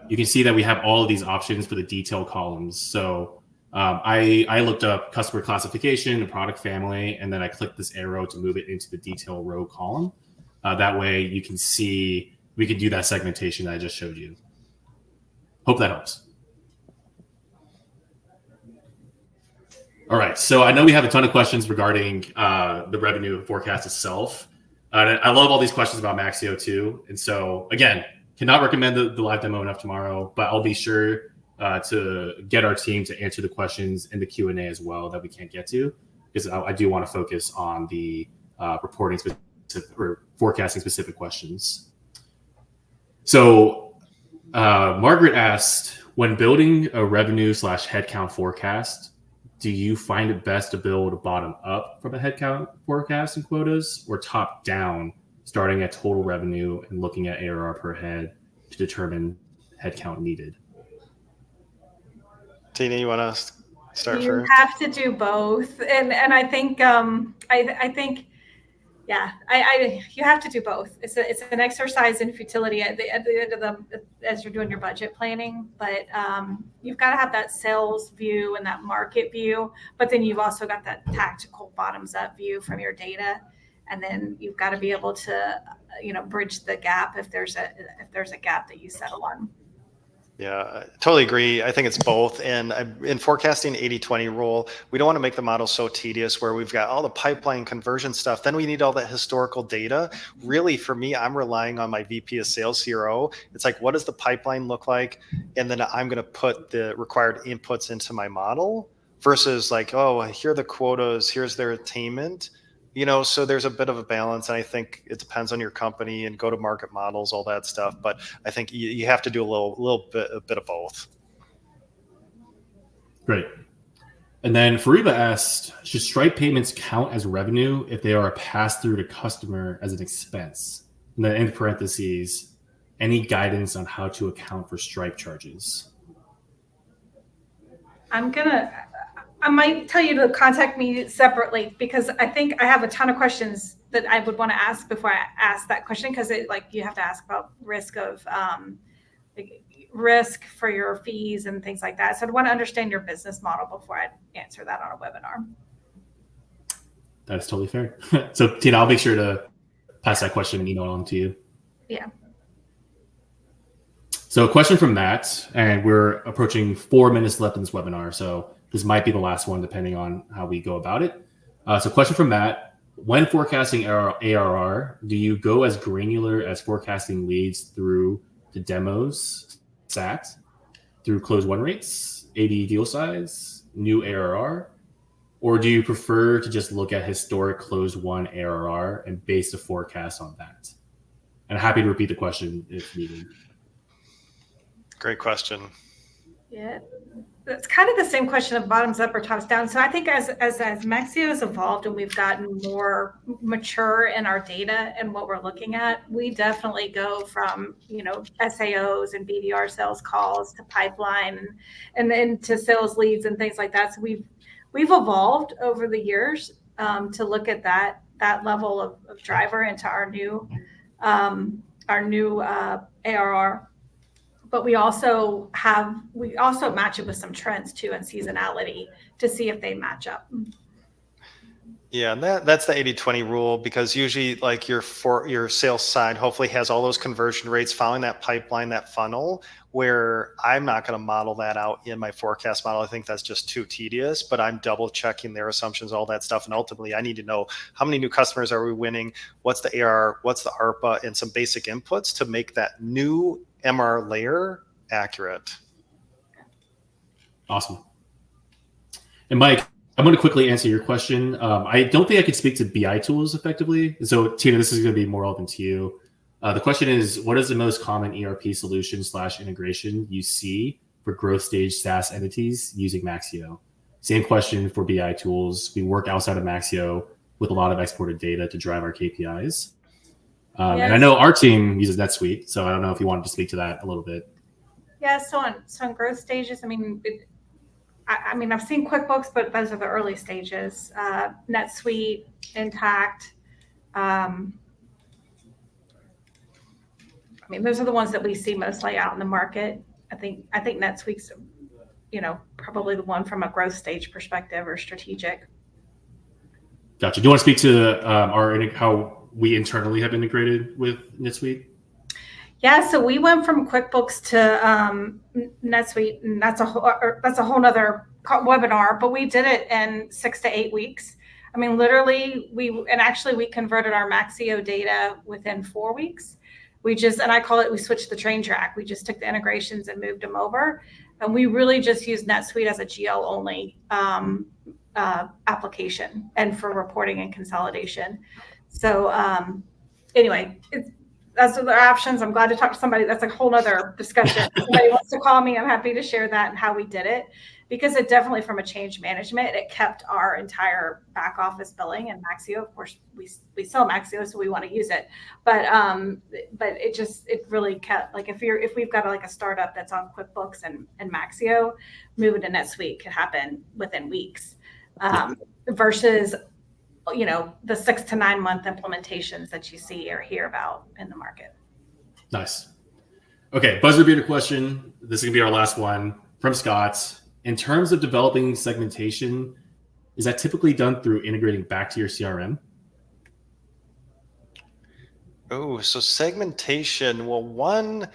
you can see that we have all of these options for the detail columns. So I looked up customer classification and product family, and then I clicked this arrow to move it into the detail row column. That way you can see, we can do that segmentation that I just showed you. Hope that helps. All right, so I know we have a ton of questions regarding the revenue forecast itself. I love all these questions about Maxio too. And so again, cannot recommend the live demo enough tomorrow, but I'll be sure to get our team to answer the questions in the Q&A as well that we can't get to, because I do want to focus on the reporting specific or forecasting specific questions. So Margaret asked, when building a revenue/headcount forecast, do you find it best to build bottom up from a headcount forecast and quotas, or top down, starting at total revenue and looking at ARR per head to determine headcount needed? Tina, you want to start first? You have to do both, and I think you have to do both. It's an exercise in futility at the end of as you're doing your budget planning. But you've got to have that sales view and that market view. But then you've also got that tactical bottoms up view from your data. And then you've got to be able to, bridge the gap if there's a gap that you settle on. Yeah, I totally agree. I think it's both. And in forecasting 80/20 rule, we don't want to make the model so tedious where we've got all the pipeline conversion stuff. Then we need all that historical data. Really, for me, I'm relying on my VP of sales CRO. It's like, what does the pipeline look like? And then I'm going to put the required inputs into my model versus like, oh, here are the quotas, here's their attainment. So there's a bit of a balance. And I think it depends on your company and go-to-market models, all that stuff. But I think you have to do a bit of both. Great. And then Fariba asked, should Stripe payments count as revenue if they are passed through to customer as an expense? And then in parentheses, any guidance on how to account for Stripe charges? I might tell you to contact me separately because I think I have a ton of questions that I would want to ask before I ask that question, because you have to ask about risk for your fees and things like that. So I'd want to understand your business model before I answer that on a webinar. That's totally fair. So Tina, I'll make sure to pass that question and email on to you. Yeah. So a question from Matt, and we're approaching 4 minutes left in this webinar. So this might be the last one, depending on how we go about it. So question from Matt, when forecasting ARR, do you go as granular as forecasting leads through to demos, SAT, through close win rates, AD deal size, new ARR, or do you prefer to just look at historic close won ARR and base the forecast on that? And I'm happy to repeat the question if needed. Great question. Yeah. It's kind of the same question of bottoms up or tops down. So I think as Maxio has evolved and we've gotten more mature in our data and what we're looking at, we definitely go from, SAOs and BDR sales calls to pipeline and then to sales leads and things like that. So we've evolved over the years to look at that level of driver into our new ARR. But we also match it with some trends too and seasonality to see if they match up. Yeah, and that's the 80/20 rule, because usually like your sales side hopefully has all those conversion rates following that pipeline, that funnel, where I'm not going to model that out in my forecast model. I think that's just too tedious, but I'm double checking their assumptions, all that stuff. And ultimately I need to know how many new customers are we winning? What's the ARR? What's the ARPA? And some basic inputs to make that new MR layer accurate. Awesome. And Mike, I'm going to quickly answer your question. I don't think I could speak to BI tools effectively. So Tina, this is going to be more relevant to you. The question is, what is the most common ERP solution / integration you see for growth stage SaaS entities using Maxio? Same question for BI tools. We work outside of Maxio with a lot of exported data to drive our KPIs. Yes. And I know our team uses NetSuite, so I don't know if you wanted to speak to that a little bit. Yeah, so on growth stages, I've seen QuickBooks, but those are the early stages. NetSuite, Intact. Those are the ones that we see mostly out in the market. I think NetSuite's, probably the one from a growth stage perspective or strategic. Gotcha. Do you want to speak to how we internally have integrated with NetSuite? Yeah, so we went from QuickBooks to NetSuite, and that's a whole nother webinar. But we did it in 6 to 8 weeks. Literally, we converted our Maxio data within 4 weeks. We switched the train track. We just took the integrations and moved them over, and we really just used NetSuite as a GL only application and for reporting and consolidation. So anyway, that's other options. I'm glad to talk to somebody. That's a whole other discussion. If somebody wants to call me, I'm happy to share that and how we did it, because it definitely, from a change management, it kept our entire back office billing and Maxio. Of course, we sell Maxio, so we want to use it. But it really kept, like, if we've got a startup that's on QuickBooks and Maxio, moving to NetSuite could happen within weeks, versus the 6 to 9 month implementations that you see or hear about in the market. Nice. Okay, buzzer beater question. This is gonna be our last one from Scott. In terms of developing segmentation, is that typically done through integrating back to your CRM? Oh, so segmentation. Well, one,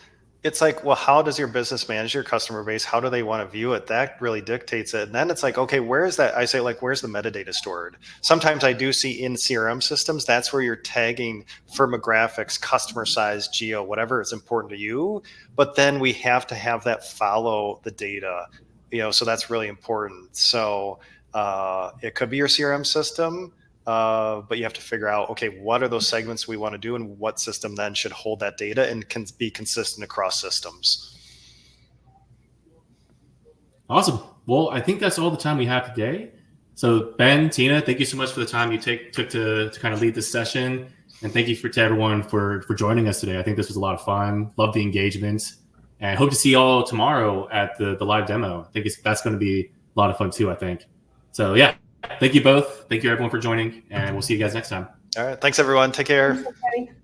it's like, well, how does your business manage your customer base? How do they want to view it? That really dictates it. And then it's like, okay, where is that? I say, like, where's the metadata stored? Sometimes I do see in CRM systems, that's where you're tagging firmographics, customer size, geo, whatever is important to you. But then we have to have that follow the data, so that's really important. So it could be your CRM system. But you have to figure out, okay, what are those segments we want to do, and what system then should hold that data and can be consistent across systems. Awesome. Well, I think that's all the time we have today. So Ben, Tina, thank you so much for the time you took to kind of lead this session. And thank you to everyone for joining us today. I think this was a lot of fun. Love the engagement. And hope to see you all tomorrow at the live demo. I think that's going to be a lot of fun too, I think. So yeah, thank you both. Thank you everyone for joining, and we'll see you guys next time. All right. Thanks everyone. Take care. Thanks, everybody.